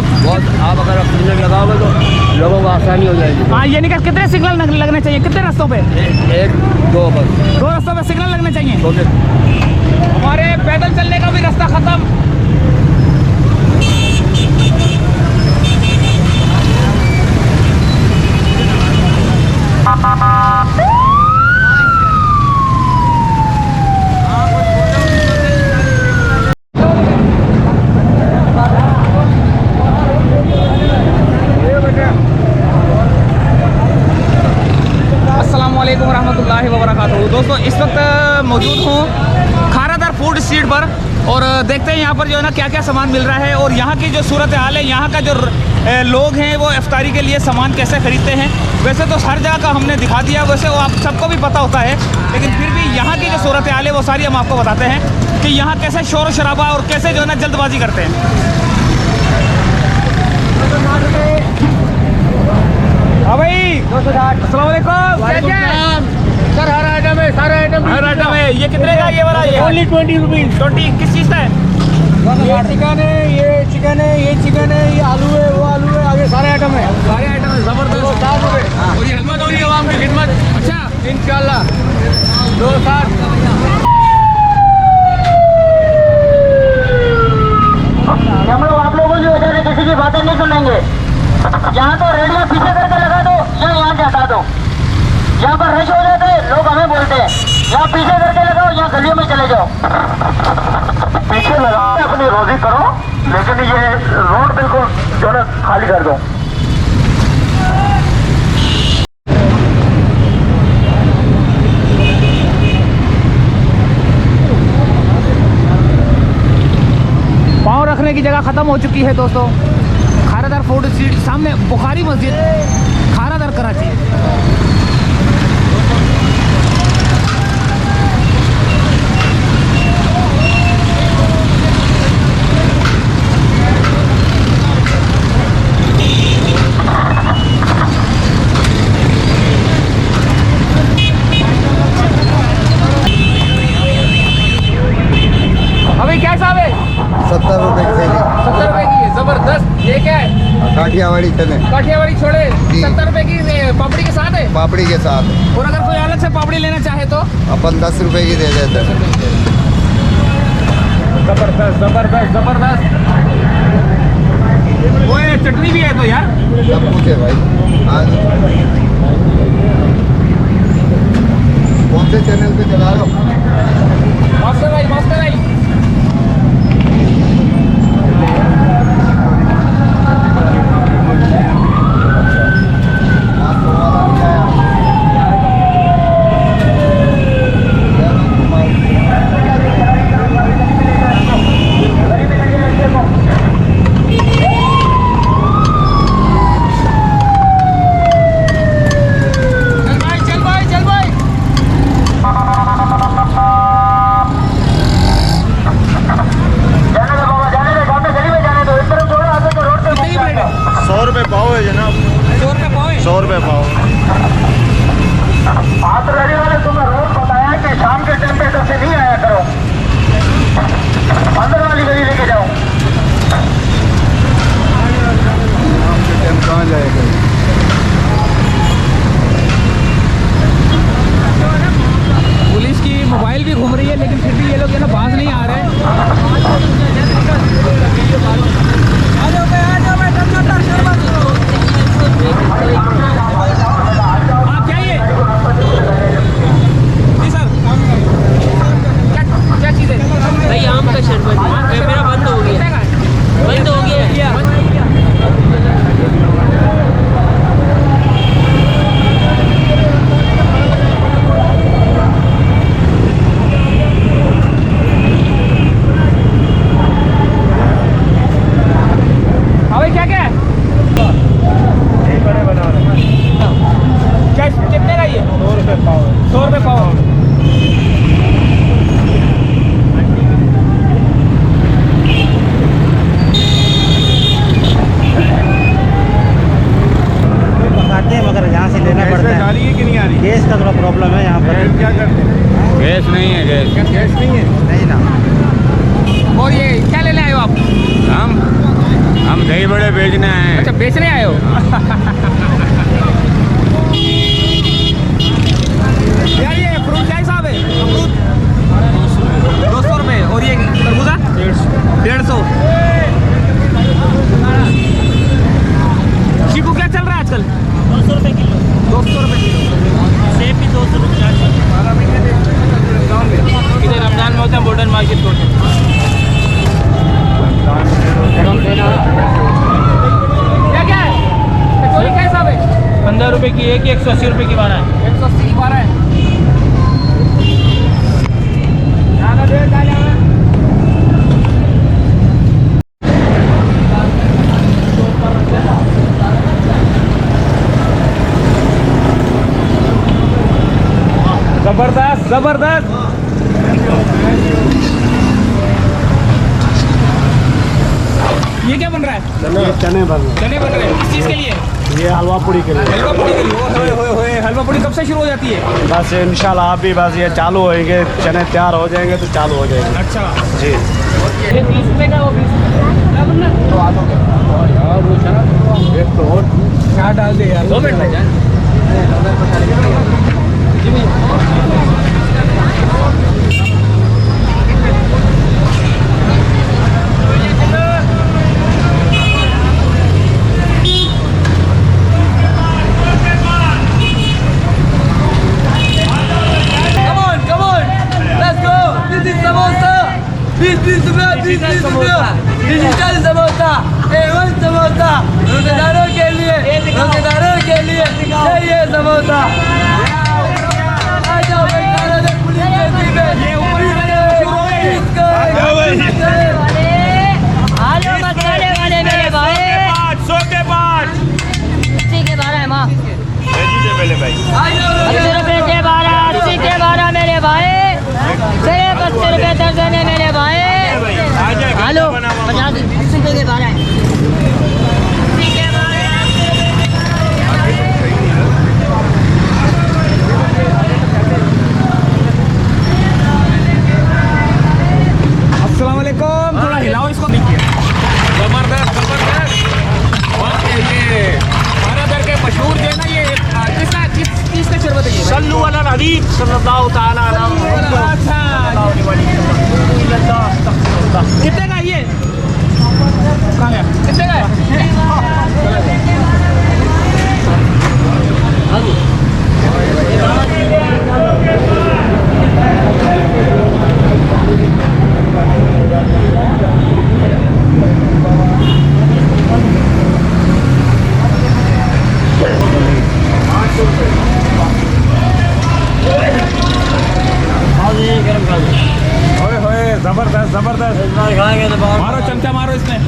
बहुत, आप अगर सिग्नल लगाओगे तो लोगों को आसानी हो जाएगी। हाँ, ये नहीं कर, कितने सिग्नल लगने चाहिए, कितने रास्तों पे? एक दो बस, 2 रास्तों पे सिग्नल लगने चाहिए। तो हमारे पैदल चलने का भी रास्ता खत्म। अस्सलामुअलैकुम वरहमतुल्लाहि वबरकातुहू। दोस्तों, इस वक्त मौजूद हूँ खारादर फूड स्ट्रीट पर और देखते हैं यहाँ पर जो है ना क्या क्या सामान मिल रहा है और यहाँ की जो सूरत हाल है, यहाँ का जो लोग हैं वो इफ्तारी के लिए सामान कैसे ख़रीदते हैं। वैसे तो हर जगह का हमने दिखा दिया, वैसे वो आप सबको भी पता होता है, लेकिन फिर भी यहाँ की जो सूरत हाल है वो सारी हम आपको बताते हैं कि यहाँ कैसे शोर शराबा और कैसे जो है ना जल्दबाजी करते हैं। हाँ भाई, 260। अस्सलाम वालेकुम। सर हर आइटम है, सारे आइटम, हर आइटम है। ये कितने का ये वाला? ये ओनली 20 रुपीज़। 20 किस चीज़ का है? ये चिकन है, ये चिकन है, ये चिकन है, ये आलू है, वो आलू है, आगे सारे आइटम है। सारे आइटम है, ज़बरदस्त। 60 रुपये। और ये खिदमत होगी आवाम की खिदमत। अच्छा, इंशाल्लाह 260। हम लोग आप लोगों की वजह से किसी की बातें नहीं सुनेंगे। यहाँ तो रेडियो पीछे करके लगा दो या यहाँ से हटा दो। यहाँ पर रश हो जाते हैं, लोग हमें बोलते हैं यहाँ पीछे करके लगाओ, यहाँ गलियों में चले जाओ। पीछे लगाओ, अपनी रोजी करो, लेकिन ये रोड बिल्कुल जो है खाली कर दो। पाँव रखने की जगह ख़त्म हो चुकी है दोस्तों। खारादर फूड स्ट्रीट, सामने बुखारी मस्जिद, खारादर कराची। अभी क्या हिसाब है? 70 रुपए की थैली। 70 रुपए की है, जबरदस्त। ये क्या है? काठियावाड़ी चने, काठियावाड़ी छोले। जी। 70 रुपए की पापड़ी के साथ है। पापड़ी के साथ। और अगर कोई अलग से पापड़ी लेना चाहे तो अपन 10 रुपए की दे देते हैं। जबरदस्त जबरदस्त जबरदस्त। वो ये चटनी भी है तो यार। सब कुछ है भाई। आज कौन से चैनल पे चला रहे हो? मास्टर भाई, मास्टर भाई। बेचने आए हो? यार ये फ्रूट क्या हिसाब है? अमरूद 200 रुपये और ये तरबूजा 150। चीकू क्या चल रहा है आजकल? 200 रुपये किलो। 200 रुपये किलो। सेब भी 200 रुपये। इधर रमजान में होता है मॉडर्न मार्केट को। क्या है कचौरी क्या हिसाब है? 15 रुपये की एक, 180 रुपये की 12 है। 180 की 12 है। जबरदस्त जबरदस्त। ये क्या बन रहा है? चने बन चने बन रहे हैं किस चीज़ के लिए? ये हलवा पूड़ी के लिए। हलवा पूड़ी के लिए। ओए हलवा पूड़ी कब से शुरू हो जाती है? बस इंशाल्लाह आप भी बस ये चालू होएंगे, चने तैयार हो जाएंगे तो चालू हो जाएंगे। अच्छा जी। ये 20 रुपये का, वो 20 एक तो और क्या डाल दे यार। 2 मिनट लग जाए। डिजिटल समोसा, A1 समोसा, रोजेदारों के लिए चाहिए समोसा। आ जाओ बेकारों ने पुलिस चौकी में। ये ऊपर आलू मसाले वाले मेरे भाई 100 के 5। 80 के 12 है माँ। पहले भाई 80 रुपये के 12, 80 के 12 मेरे भाई। सिर्फ 80 रुपये दर्जन है मेरे भाई। आलू 50 80 रुपये के 12 है। 80 के 12। अस्सलाम वालेकुम। थोड़ा हिलाओ इसको। जबरदस्त जबरदस्त। और ये खानादर के मशहूर जो है ना, ये किसका शरबत है ये? सल्लू अला हबीब सल्लल्लाहु ताला अलैहि वसल्लम। अच्छा कितने का ये? कहाँ गया? कितने का है? ओए होए जबरदस्त जबरदस्त। खाएंगे तो बहुत मारो चमचा मारो इसमें।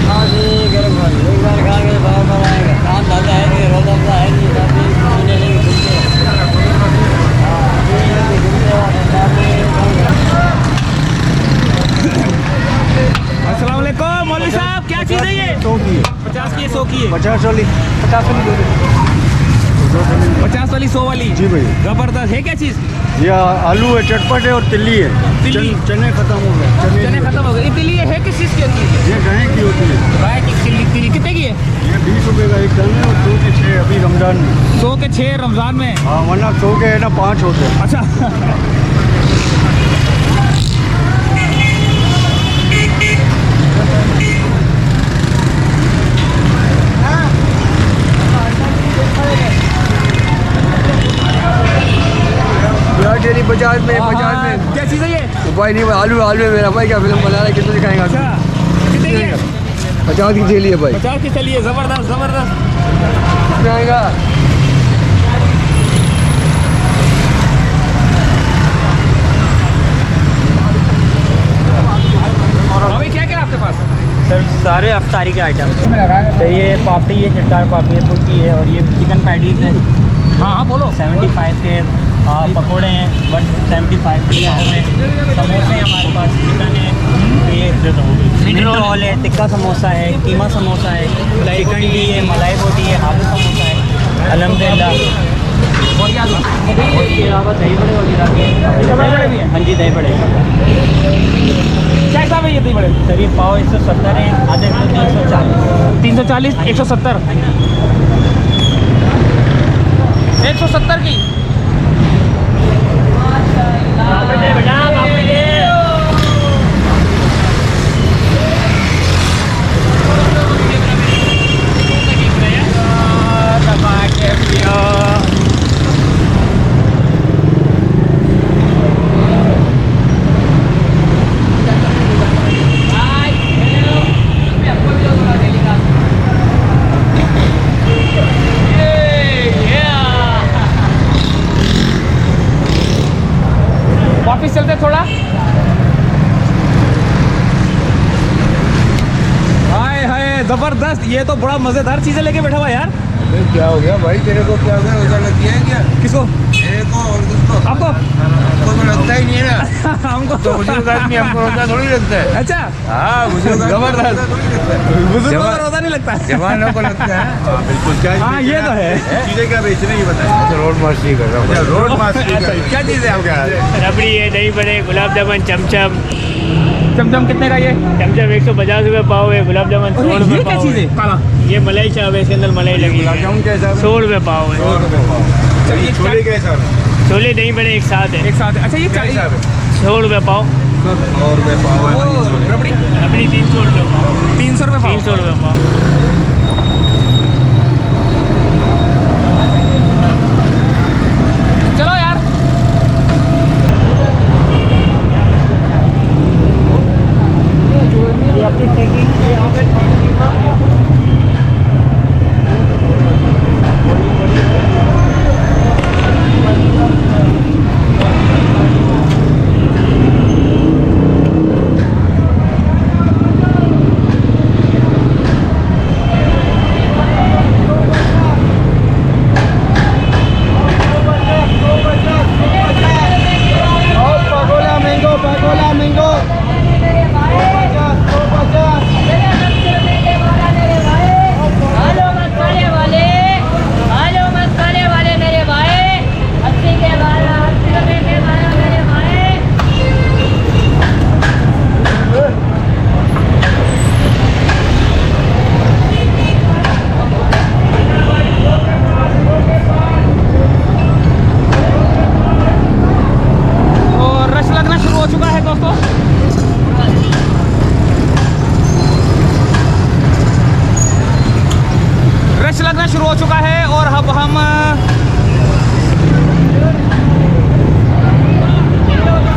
हाँ जी गर्म खाएंगे, एक बार खाएंगे तो बहुत मजा आएगा। काम धंधा है नहीं, रोजा वोजा है नहीं, सब महीने लेके घूमते हैं। अस्सलाम वालेकुम मौलवी साहब, क्या चीज़ है ये? 100 की है। 50 की है, 100 की है। 50 वाली 50 वाली 50 वाली 100 वाली। जी भाई। जबरदस्त है क्या चीज़? ये आलू है, चटपट है और तिल्ली है। तिल्ली। चने खत्म हो गए। चने खत्म हो गए। ये तिली है किस चीज़ की होती है? ये गाय की होती है। गाय की तिली। तिली कितने की है? ये 20 रुपए का एक टन है और 2 के 6 अभी रमजान में। 100 के 6 रमज़ान में। हाँ वरना 100 के है ना 5 होते हैं। अच्छा डेली 50 में 50 में। क्या चीज़ है ये? भाई नहीं, आलू आलू है मेरा भाई। क्या फिल्म बना रहा है, कितना दिखाएगा? अच्छा कितने की है? 50 की थैली है भाई। 50 की चलिए। जबरदस्त जबरदस्त। कितना आएगा? अभी क्या क्या है आपके पास? सर सारे अफ्तारी के आइटम। तो ये पापड़ी है, चिट्टार पापड़ी है, फुल्की है और ये चिकन पैटीज है। हाँ हाँ बोलो। 75 के पकोड़े हैं 175 के। समोसे हैं हमारे पास, चिकन है, ये मिंट रोल है, टिक्का समोसा है, कीमा समोसा है, चिकन टी है, मलाई बोटी है, आलू समोसा है। अल्हम्दुलिल्लाह और ये आलू उसके अलावा दही बड़े वगैरह के दही बड़े भी हैं? हाँ जी, दही बड़े क्या हिसाब है ये दही बड़े? सर ये पाव 170 है, आधे किलो 340। 340 170 170 की। वापिस चलते थोड़ा। हाय हाय जबरदस्त, ये तो बड़ा मजेदार चीजें लेके बैठा हुआ यार। क्या हो गया भाई, तेरे को क्या हो गया? रोजा लग गया है क्या? किसको? मेरे को और किसको? आपको? हमको तो लगता ही नहीं है ना। हमको तो बुजुर्ग आदमी, हमको रोजा थोड़ी लगता है। अच्छा, हाँ, बुजुर्ग आदमी को जबरदस्त। रोजा थोड़ी लगता है। बुजुर्गों को जवान- रोजा नहीं लगता। जवानों को लगता है। हाँ बिल्कुल। क्या हाँ, ये तो है। चीजें क्या बेचने की बताइए। रोड मास्टरी कर रहा हूँ। रोड मास्टरी क्या चीज़ है आपके? रबड़ी है, दही बड़े, गुलाब जामुन, चमचम। चमचम कितने का ये? चमचम 150 रुपये पाव है, गुलाब जामुन 100 ये रुपये क्या पाव चीज़ है? काला ये मलाई चाव है, इसके अंदर मलाई लगी गुलाब है। जामुन कैसा है? 100 रुपये पाव है। 100 रुपये पाव। चलिए, छोले कैसा है? छोले दही बड़े एक साथ है, एक साथ। अच्छा, ये क्या हिसाब है? 100 रुपये पाव। 100 रुपये पाव है। रबड़ी रबड़ी 300 रुपये पाव। 300 रुपये पाव। 300 रुपये पाव। चलो यार। ये आपकी पैकिंग यहाँ पे पगोला मैंगो, पगोला मैंगो। आलू मसाले वाले, आलू मसाले वाले मेरे भाई 80 के 12, 80 रुपए के 12 मेरे भाई। और रश लगना शुरू हो चुका है दोस्तों। रश लगना शुरू हो चुका है और अब हम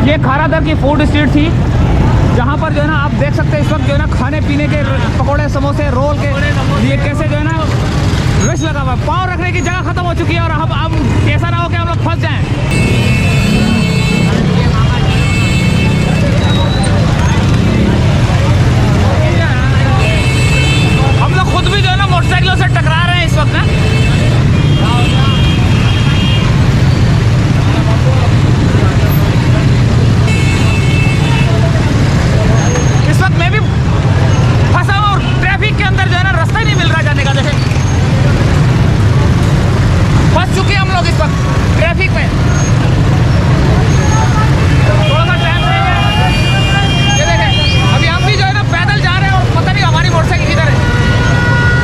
ये खारादर की फूड स्ट्रीट थी, जहाँ पर जो है ना आप देख सकते हैं इस वक्त जो है ना खाने पीने के पकोड़े, समोसे, रोल के लिए कैसे जो है ना रश लगा हुआ है। पाँव रखने की जगह खत्म हो चुकी है और अब ऐसा ना हो कि हम लोग फंस जाएं। हम लोग खुद भी जो है ना मोटरसाइकिलों से टकरा रहे हैं इस वक्त ना। इस वक्त मैं भी फंसा हूँ और ट्रैफिक के अंदर जो है ना रास्ता ही नहीं मिल रहा जाने का। देखें, फंस चुके हैं हम लोग इस वक्त ट्रैफिक में। थोड़ा सा टाइम रहेगा। ये देखें, अभी हम भी जो है ना पैदल जा रहे हैं और पता नहीं हमारी मोटरसाइकिल किधर है।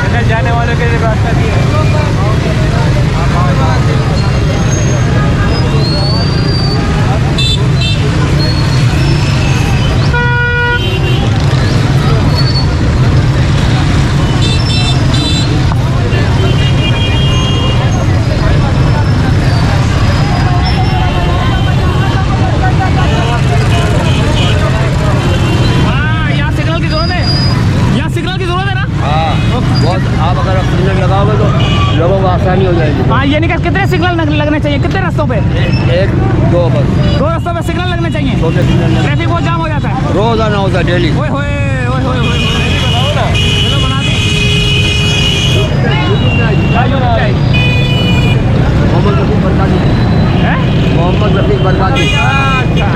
इधर जाने वालों के लिए रास्ता भी है। हाँ, यहाँ सिग्नल की जरूरत है। यहाँ सिग्नल की जरूरत है ना। बहुत, आप अगर सिग्नल लगाओगे तो लोगों को आसानी हो जाएगी। हाँ, ये नहीं कि कितने सिग्नल लगने चाहिए, कितने रास्तों पे? 1 2 बस 2 रास्तों पे सिग्नल लगने चाहिए। छोटे सिग्नल ट्रैफिक बहुत जाम हो जाता है। रोजाना होता है, डेली। ओए होए ओए होए ओए। चलो बना दी। मोहम्मद रफीक बरकाती। हैं? मोहम्मद रफीक बरकाती। अच्छा।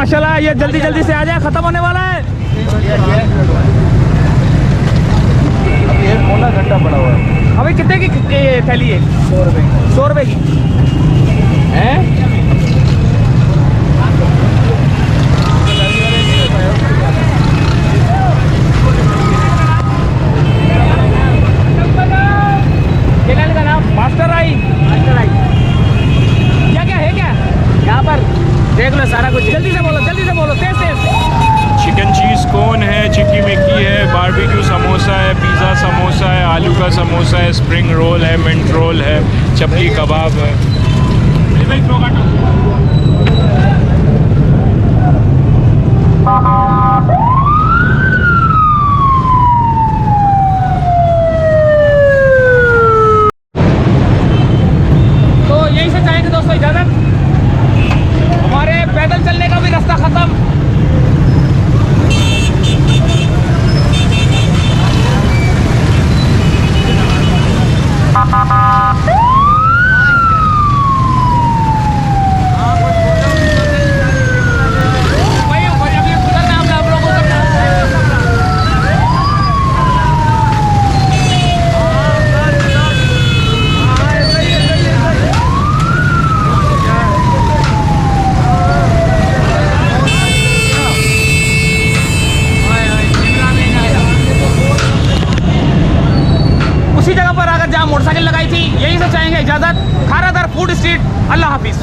माशाल्लाह ये जल्दी जल्दी से आ जाए, खत्म होने वाला है। ये पौना घंटा पड़ा हुआ है। अभी कितने की थैली है? 100 रुपये 100 रुपये की है। चैनल का नाम मास्टर आई। क्या क्या है, क्या यहाँ पर देख लो सारा कुछ। जल्दी से बोलो, तेज तेज। चिकन चीज़ कोन है, चिक्की मिक्की है, बारबेक्यू समोसा है, पिज़्ज़ा समोसा है, आलू का समोसा है, स्प्रिंग रोल है, मिंट रोल है, चपली कबाब है। तो यहीं से चाहेंगे दोस्तों इजाज़त। हमारे पैदल चलने का भी रास्ता ख़त्म। उसी जगह पर अगर जहाँ मोटरसाइकिल लगाई थी, यहीं से चाहेंगे इजाज़त। खारादार फूड स्ट्रीट। अल्लाह हाफिज़।